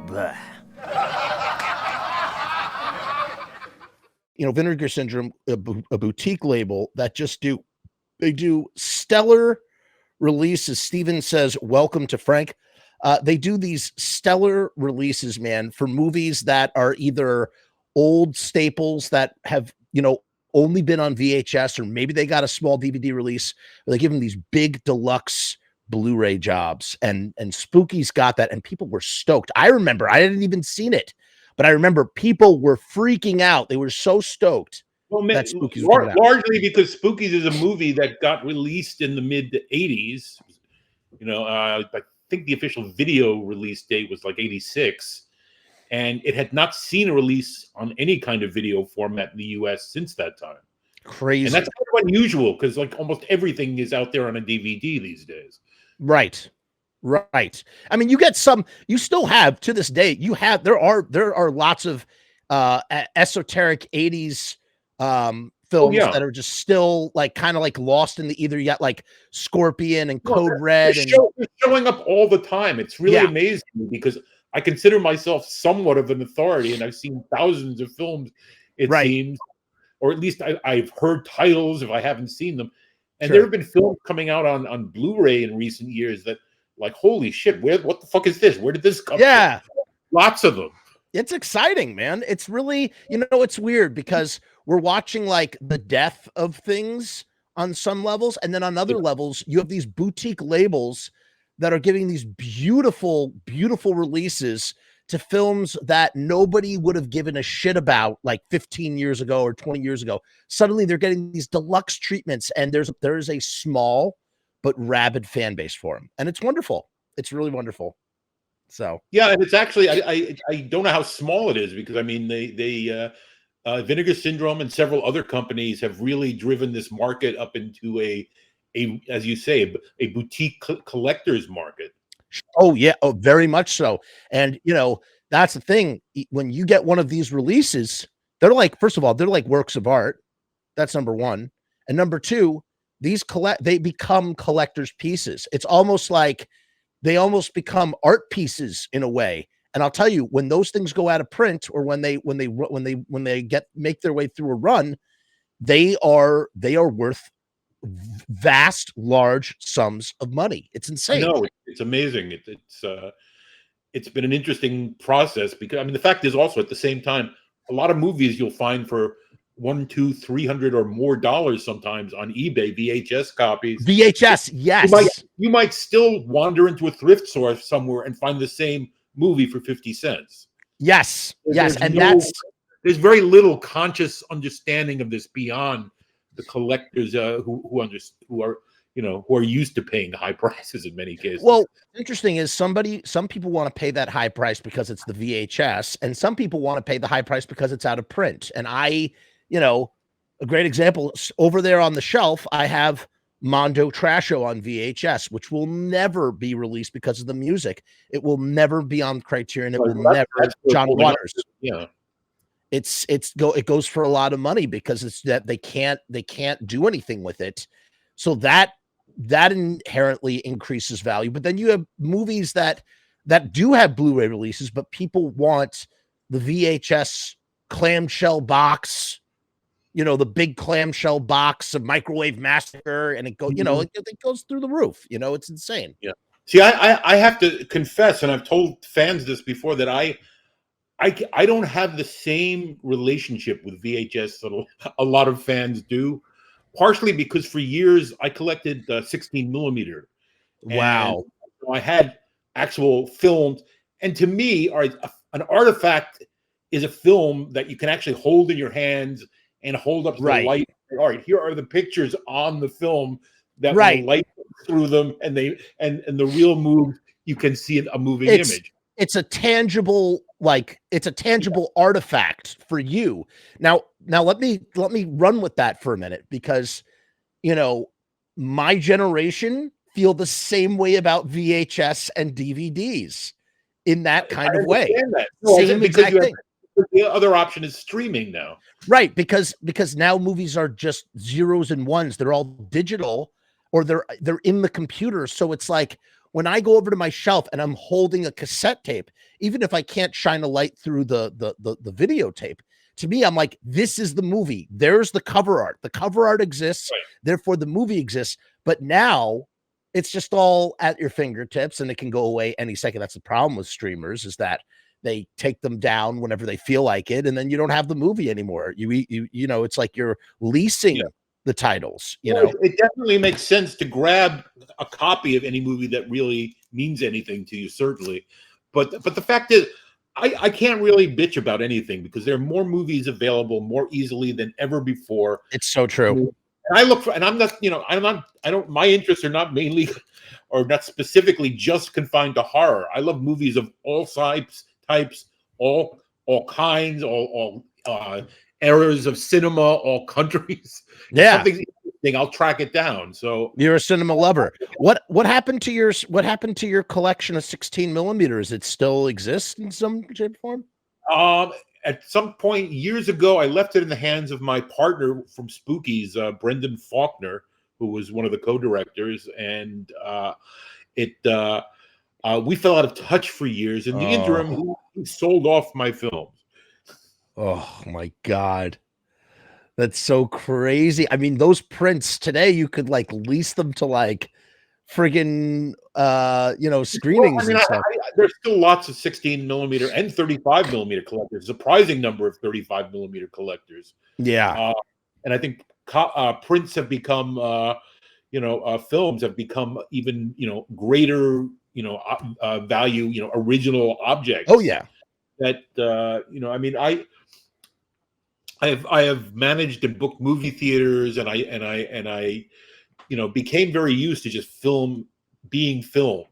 Blah. Vinegar Syndrome, a boutique label that they do stellar releases. Steven says, welcome to Frank. They do these stellar releases, man, for movies that are either old staples that have, only been on VHS, or maybe they got a small DVD release, or they give them these big deluxe Blu-ray jobs, and Spookies got that, and people were stoked. I remember, I hadn't even seen it, but I remember people were freaking out. They were so stoked. Well, man, largely because Spookies is a movie that got released in the mid 80s. I think the official video release date was like 86, and it had not seen a release on any kind of video format in the US since that time. Crazy. And that's kind of unusual because like almost everything is out there on a DVD these days. Right. I mean, you still have to this day, there are lots of esoteric 80s films that are just still like kind of like lost in the either. You got like Scorpion and Code Red, they're showing up all the time. It's really amazing because I consider myself somewhat of an authority, and I've seen thousands of films, it seems, or at least I've heard titles if I haven't seen them. And there have been films coming out on Blu-ray in recent years that, like, holy shit, what the fuck is this? Where did this come from? Lots of them. It's exciting, man. It's really, it's weird because we're watching like the death of things on some levels, and then on other levels, you have these boutique labels that are giving these beautiful, beautiful releases to films that nobody would have given a shit about like 15 years ago or 20 years ago. Suddenly they're getting these deluxe treatments, and there is a small but rabid fan base for them. And it's wonderful. It's really wonderful. So, yeah. And it's actually, I don't know how small it is because I mean, they Vinegar Syndrome and several other companies have really driven this market up into a, as you say, a boutique collector's market. Oh yeah. Oh, very much so. And that's the thing. When you get one of these releases, they're like, first of all, they're like works of art. That's number one. And number two, they become collector's pieces. It's almost like they almost become art pieces in a way. And I'll tell you, when those things go out of print, or when they make their way through a run, they are worth vast, large sums of money. It's insane. No, it's amazing. It's been an interesting process because I mean the fact is also at the same time, a lot of movies you'll find for $100, $200, $300 or more dollars sometimes on eBay, VHS copies. VHS, yes. You might still wander into a thrift store somewhere and find the same movie for 50 cents. Yes, there's very little conscious understanding of this beyond the collectors who are used to paying high prices in many cases. Well, interesting is some people want to pay that high price because it's the VHS, and some people want to pay the high price because it's out of print. And a great example over there on the shelf, I have Mondo Trasho on VHS, which will never be released because of the music. It will never be on Criterion. It will never. John Waters. Yeah. It goes for a lot of money because it's that they can't do anything with it. So that inherently increases value. But then you have movies that do have Blu-ray releases, but people want the VHS clamshell box, the big clamshell box of Microwave Massacre, and it goes, it goes through the roof. It's insane. Yeah. See, I have to confess, and I've told fans this before, that I don't have the same relationship with VHS that a lot of fans do, partially because for years I collected 16 millimeter. Wow. I had actual films, and to me, an artifact is a film that you can actually hold in your hands and hold up to the light. All right, here are the pictures on the film that will light through them, and the real move you can see a moving image. It's a tangible, artifact for you. Now let me run with that for a minute, because my generation feel the same way about VHS and DVDs in that kind of way. Same exact thing. The other option is streaming now. Right, because now movies are just zeros and ones. They're all digital, or they're in the computer. So it's like when I go over to my shelf and I'm holding a cassette tape, even if I can't shine a light through the videotape, to me, I'm like, this is the movie. There's the cover art. The cover art exists, Right. therefore the movie exists. But now it's just all at your fingertips, and it can go away any second. That's the problem with streamers, is that they take them down whenever they feel like it, and then you don't have the movie anymore. You know, it's like you're leasing the titles. You know, it definitely makes sense to grab a copy of any movie that really means anything to you, certainly. But the fact is, I can't really bitch about anything because there are more movies available more easily than ever before. It's so true. And I look for, and I'm not, you know, my interests are not mainly or not specifically just confined to horror. I love movies of all types, all kinds, all eras of cinema, all countries. Yeah. If something's interesting, I'll track it down. So you're a cinema lover. What happened to your collection of 16 millimeters? It still exists in some shape or form? At some point years ago, I left it in the hands of my partner from Spookies, Brendan Faulkner, who was one of the co-directors, and we fell out of touch for years. In the interim, he sold off my films. Oh my God. That's so crazy. I mean, those prints today, you could like lease them to like friggin' you know, screenings. Well, I mean, and stuff. There's still lots of 16 millimeter and 35 millimeter collectors, surprising number of 35 millimeter collectors. Yeah. And I think prints have become, films have become even, greater, value, original objects. Oh yeah. That, I mean, I have managed and booked movie theaters, and I became very used to just film being film.